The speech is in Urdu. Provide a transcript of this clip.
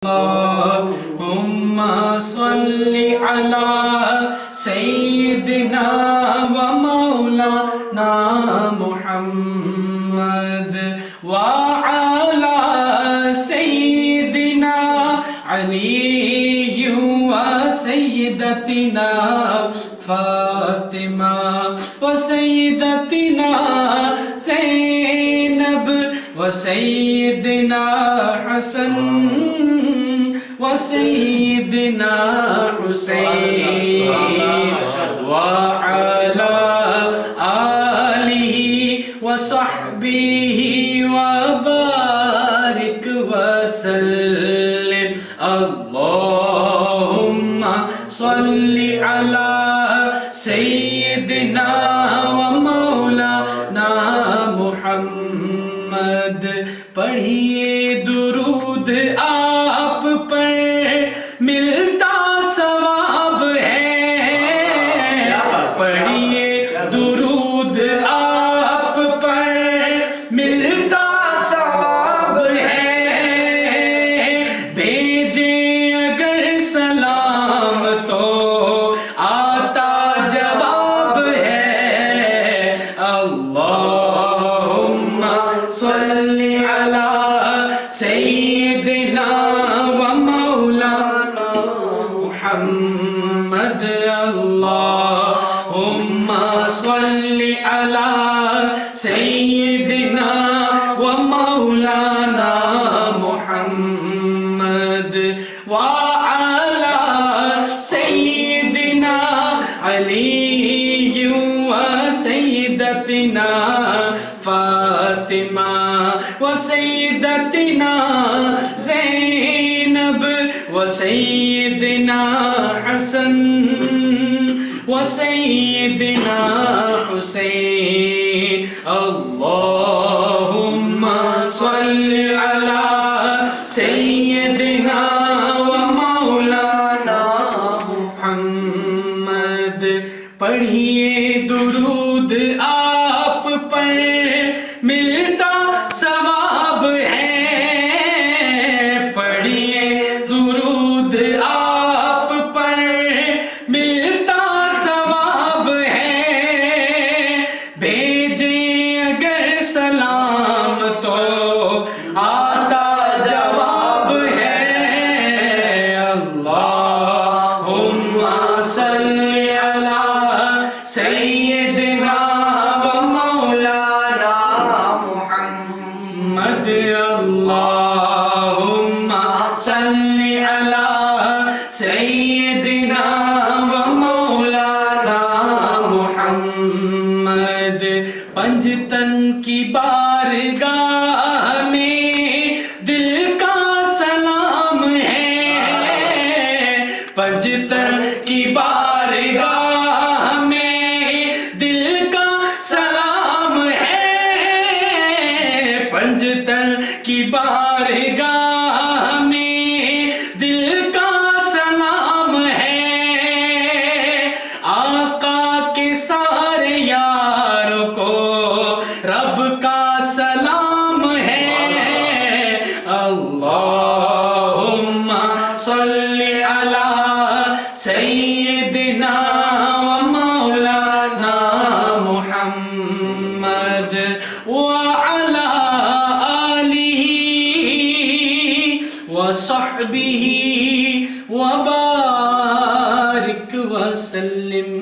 اللهم صل على سيدنا ومولانا محمد وعلى سيدنا علي وسيدتنا فاطمة وسيدتنا زينب وسيدنا حسن وسيدنا حسين وعلى آله وصحبه وبارك وسلم. اللهم صل على سيدنا ومولانا محمد. پڑھیے درود آپ پر ملتا ثواب ہے. پڑھیے درود آپ پر ملتا ثواب ہے. بھیجے اگر سلام تو آتا جواب ہے. اللہم صلی علی سیدنا ومولانا محمد. اللہم صلی علی سیدنا ومولانا محمد وعلی سیدنا علی وسیدتنا فاطمہ وسيدتنا زينب وسيدنا حسن وسيدنا حسين. اللهم صل على سيدنا ومولانا محمد. پڑھیے درود آپ پر ملتا ثواب ہے. پڑھیے درود آپ پر ملتا ثواب ہے. بھیجے اگر سلام تو آتا جواب ہے. اللہم صلی علی سیدنا ومولانا محمد. اللہم صلی علی سیدنا ومولانا محمد. پنجتن کی بارگاہ میں دل کا سلام ہے. پنجتن کی بارگاہ میں دل کا سلام ہے. پنجتن کی بارگاہ میں دل کا سلام ہے. آقا کے سارے یاروں کو رب کا سلام ہے. اللہم صلی علی سیدنا ومولانا محمد وعلى آلہ وصحبہ وبارک وسلم.